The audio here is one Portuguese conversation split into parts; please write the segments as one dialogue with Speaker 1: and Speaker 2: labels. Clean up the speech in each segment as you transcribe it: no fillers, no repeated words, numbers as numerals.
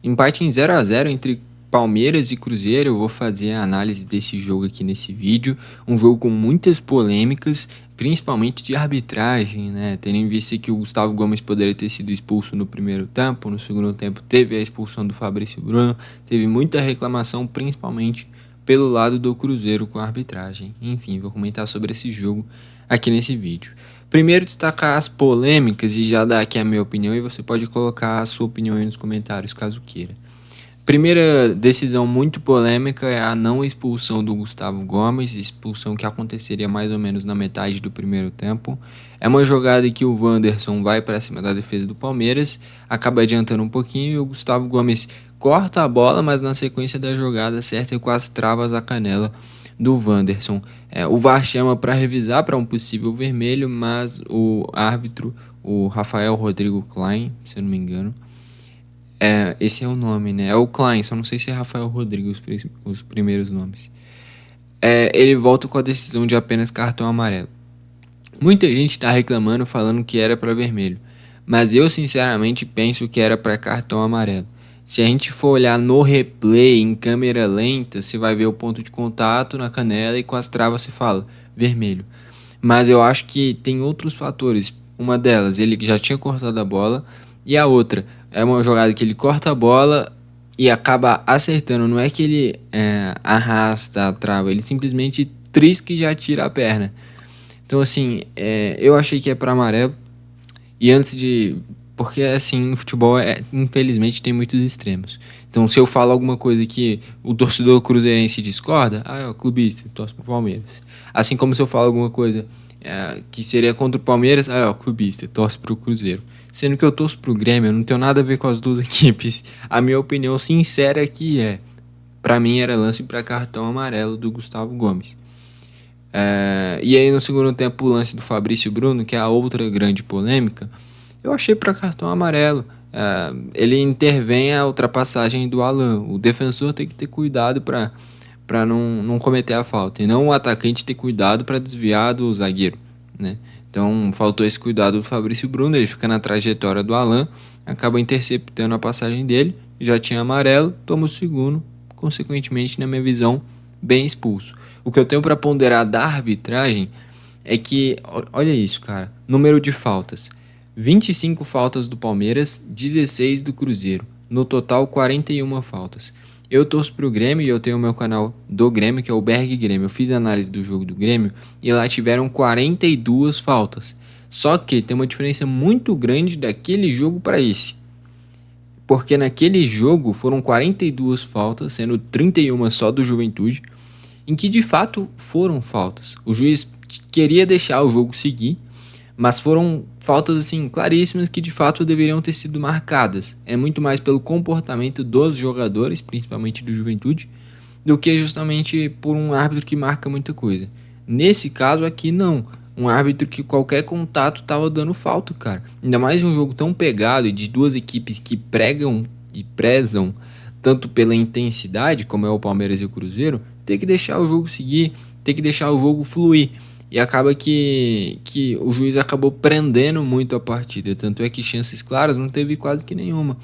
Speaker 1: Empate em 0-0 entre Palmeiras e Cruzeiro. Eu vou fazer a análise desse jogo aqui nesse vídeo. Um jogo com muitas polêmicas, principalmente de arbitragem, né? Tendo em vista que o Gustavo Gomes poderia ter sido expulso no primeiro tempo, no segundo tempo teve a expulsão do Fabrício Bruno, teve muita reclamação, principalmente pelo lado do Cruzeiro com a arbitragem. Enfim, vou comentar sobre esse jogo aqui nesse vídeo. Primeiro, destacar as polêmicas e já dar aqui a minha opinião, e você pode colocar a sua opinião aí nos comentários, caso queira. Primeira decisão muito polêmica é a não expulsão do Gustavo Gomes, expulsão que aconteceria mais ou menos na metade do primeiro tempo. É uma jogada que o Wanderson vai para cima da defesa do Palmeiras, acaba adiantando um pouquinho e o Gustavo Gomes corta a bola, mas na sequência da jogada acerta com as travas a canela do Wanderson. O VAR chama para revisar para um possível vermelho, mas o árbitro, o Rafael Rodrigo Klein, se eu não me engano, esse é o nome, né? É o Klein, só não sei se é Rafael Rodrigo os primeiros nomes. Ele volta com a decisão de apenas cartão amarelo. Muita gente está reclamando, falando que era para vermelho, mas eu sinceramente penso que era para cartão amarelo. Se a gente for olhar no replay, em câmera lenta, você vai ver o ponto de contato na canela e com as travas você fala vermelho. Mas eu acho que tem outros fatores. Uma delas, ele já tinha cortado a bola, e a outra é uma jogada que ele corta a bola e acaba acertando. Não é que ele arrasta a trava, ele simplesmente trisca e já tira a perna. Então, assim, eu achei que é para amarelo. E antes de. Porque, assim, o futebol, infelizmente, tem muitos extremos. Então, se eu falo alguma coisa que o torcedor cruzeirense discorda, é o clubista, torce pro Palmeiras. Assim como se eu falo alguma coisa que seria contra o Palmeiras, é o clubista, torce pro Cruzeiro. Sendo que eu torço pro Grêmio, eu não tenho nada a ver com as duas equipes. A minha opinião sincera aqui pra mim, era lance para cartão amarelo do Gustavo Gomes. E aí, no segundo tempo, o lance do Fabrício Bruno, que é a outra grande polêmica, eu achei para cartão amarelo. Ele intervém a ultrapassagem do Alan. O defensor tem que ter cuidado para não cometer a falta. E não o atacante ter cuidado para desviar do zagueiro, né? Então faltou esse cuidado do Fabrício Bruno. Ele fica na trajetória do Alan, acaba interceptando a passagem dele. Já tinha amarelo, toma o segundo. Consequentemente, na minha visão, bem expulso. O que eu tenho para ponderar da arbitragem é que, olha isso, cara, número de faltas: 25 faltas do Palmeiras, 16 do Cruzeiro. No total, 41 faltas. Eu torço pro Grêmio e eu tenho o meu canal do Grêmio, que é o Berg Grêmio. Eu fiz a análise do jogo do Grêmio e lá tiveram 42 faltas. Só que tem uma diferença muito grande daquele jogo para esse. Porque naquele jogo foram 42 faltas, sendo 31 só do Juventude, em que de fato foram faltas. O juiz queria deixar o jogo seguir, mas foram faltas assim claríssimas que de fato deveriam ter sido marcadas. É muito mais pelo comportamento dos jogadores, principalmente do Juventude, do que justamente por um árbitro que marca muita coisa. Nesse caso aqui não, um árbitro que qualquer contato tava dando falta, cara. Ainda mais um jogo tão pegado e de duas equipes que pregam e prezam tanto pela intensidade, como é o Palmeiras e o Cruzeiro, ter que deixar o jogo seguir, ter que deixar o jogo fluir. E acaba que o juiz acabou prendendo muito a partida. Tanto é que chances claras não teve quase que nenhuma.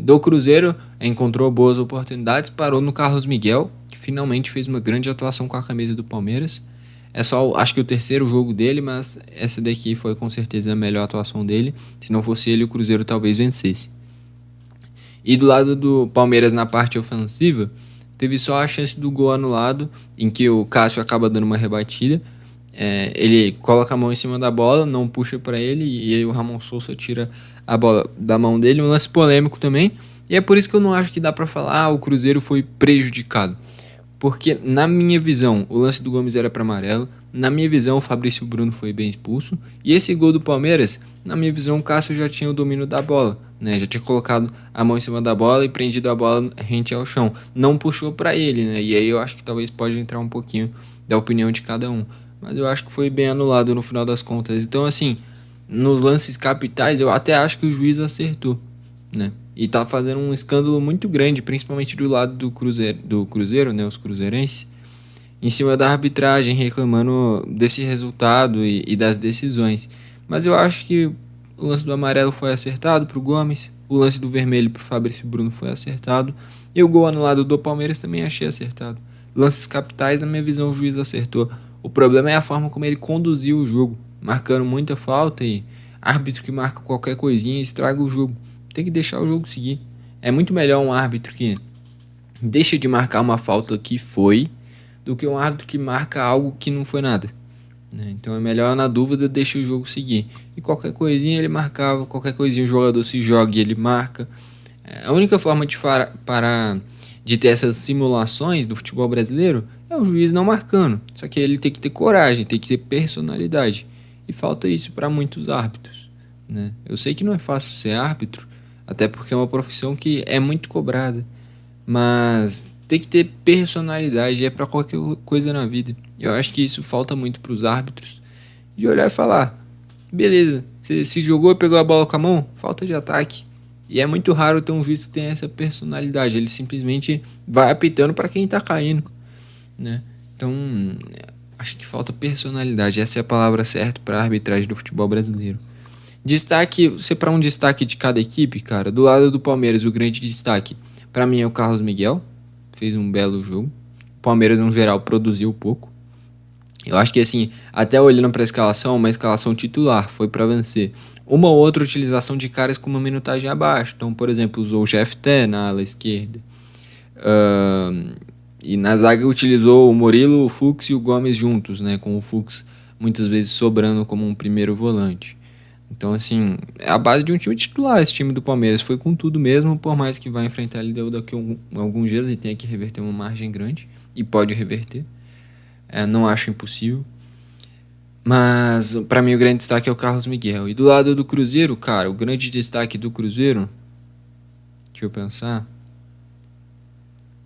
Speaker 1: Do Cruzeiro encontrou boas oportunidades, parou no Carlos Miguel, que finalmente fez uma grande atuação com a camisa do Palmeiras. É só, acho que o terceiro jogo dele, mas essa daqui foi com certeza a melhor atuação dele. Se não fosse ele, o Cruzeiro talvez vencesse. E do lado do Palmeiras, na parte ofensiva, teve só a chance do gol anulado, em que o Cássio acaba dando uma rebatida. Ele coloca a mão em cima da bola, não puxa para ele, e aí o Ramon Sousa tira a bola da mão dele. Um lance polêmico também, e é por isso que eu não acho que dá para falar o Cruzeiro foi prejudicado. Porque, na minha visão, o lance do Gomes era para amarelo. Na minha visão, o Fabrício Bruno foi bem expulso. E esse gol do Palmeiras, na minha visão, o Cássio já tinha o domínio da bola, né? Já tinha colocado a mão em cima da bola e prendido a bola rente ao chão. Não puxou para ele, né? E aí eu acho que talvez pode entrar um pouquinho da opinião de cada um. Mas eu acho que foi bem anulado no final das contas. Então, assim, nos lances capitais, eu até acho que o juiz acertou, né? E tá fazendo um escândalo muito grande, principalmente do lado do Cruzeiro, né, os cruzeirenses, em cima da arbitragem, reclamando desse resultado e das decisões. Mas eu acho que O lance do amarelo foi acertado pro Gomes, o lance do vermelho pro Fabrício Bruno foi acertado, e o gol anulado do Palmeiras também achei acertado. Lances capitais, na minha visão, o juiz acertou. O problema é a forma como ele conduziu o jogo, marcando muita falta, e árbitro que marca qualquer coisinha estraga o jogo. Tem que deixar o jogo seguir. É muito melhor um árbitro que deixa de marcar uma falta que foi, do que um árbitro que marca algo que não foi nada, né? Então é melhor, na dúvida, deixa o jogo seguir. E qualquer coisinha ele marcava, qualquer coisinha o jogador se joga e ele marca. A única forma de ter essas simulações do futebol brasileiro é o juiz não marcando. Só que ele tem que ter coragem, tem que ter personalidade. E falta isso para muitos árbitros, né? Eu sei que não é fácil ser árbitro, até porque é uma profissão que é muito cobrada, mas tem que ter personalidade, é para qualquer coisa na vida. Eu acho que isso falta muito para os árbitros, de olhar e falar: beleza, você se jogou e pegou a bola com a mão, falta de ataque. E é muito raro ter um juiz que tenha essa personalidade, ele simplesmente vai apitando para quem tá caindo, né? Então, acho que falta personalidade, essa é a palavra certa para a arbitragem do futebol brasileiro. Destaque, você para um destaque de cada equipe, cara, do lado do Palmeiras, o grande destaque para mim é o Carlos Miguel, fez um belo jogo. O Palmeiras, no geral, produziu pouco. Eu acho que, assim, até olhando para a escalação, uma escalação titular, foi para vencer. Uma ou outra utilização de caras com uma minutagem abaixo. Então, por exemplo, usou o GFT na ala esquerda. E na zaga utilizou o Murilo, o Fux e o Gomes juntos, né? Com o Fux muitas vezes sobrando como um primeiro volante. Então, assim, é a base de um time titular. Esse time do Palmeiras foi com tudo mesmo, por mais que vai enfrentar a LDU daqui a alguns dias e tenha que reverter uma margem grande, e pode reverter. Não acho impossível. Mas, pra mim, o grande destaque é o Carlos Miguel. E do lado do Cruzeiro, cara, o grande destaque do Cruzeiro, deixa eu pensar,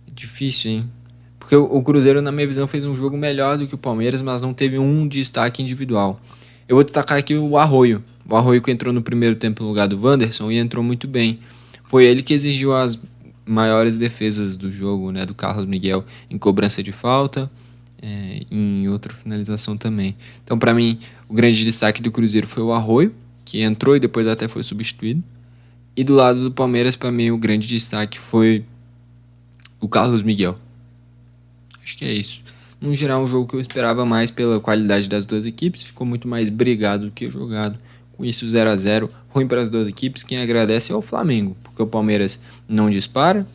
Speaker 1: é difícil, hein? Porque o Cruzeiro, na minha visão, fez um jogo melhor do que o Palmeiras, mas não teve um destaque individual. Eu vou destacar aqui o Arroio. O Arroio, que entrou no primeiro tempo no lugar do Wanderson e entrou muito bem. Foi ele que exigiu as maiores defesas do jogo, né, do Carlos Miguel, em cobrança de falta, em outra finalização também. Então, para mim, o grande destaque do Cruzeiro foi o Arroio, que entrou e depois até foi substituído. E do lado do Palmeiras, para mim, o grande destaque foi o Carlos Miguel. Acho que é isso. No geral, um jogo que eu esperava mais pela qualidade das duas equipes. Ficou muito mais brigado do que jogado. Com isso, 0-0, ruim para as duas equipes. Quem agradece é o Flamengo, porque o Palmeiras não dispara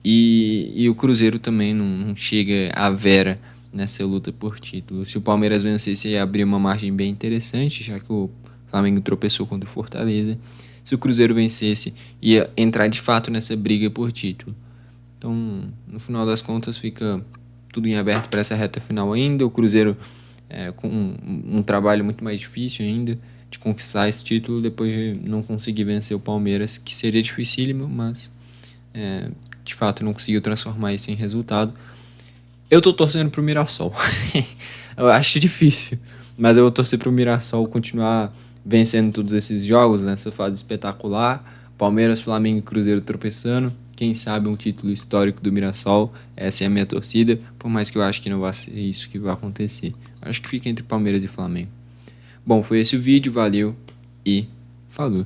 Speaker 1: e o Cruzeiro também não chega à vera nessa luta por título. Se o Palmeiras vencesse, ia abrir uma margem bem interessante, já que o Flamengo tropeçou contra o Fortaleza. Se o Cruzeiro vencesse, ia entrar de fato nessa briga por título. Então, no final das contas, fica tudo em aberto para essa reta final ainda. O Cruzeiro com um trabalho muito mais difícil ainda de conquistar esse título depois de não conseguir vencer o Palmeiras, que seria dificílimo, mas de fato não conseguiu transformar isso em resultado. Eu tô torcendo pro Mirassol. Eu acho difícil, mas eu vou torcer pro Mirassol continuar vencendo todos esses jogos nessa fase espetacular. Palmeiras, Flamengo e Cruzeiro tropeçando. Quem sabe um título histórico do Mirassol. Essa é a minha torcida, por mais que eu acho que não vai ser isso que vai acontecer. Acho que fica entre Palmeiras e Flamengo. Bom, foi esse o vídeo, valeu e falou.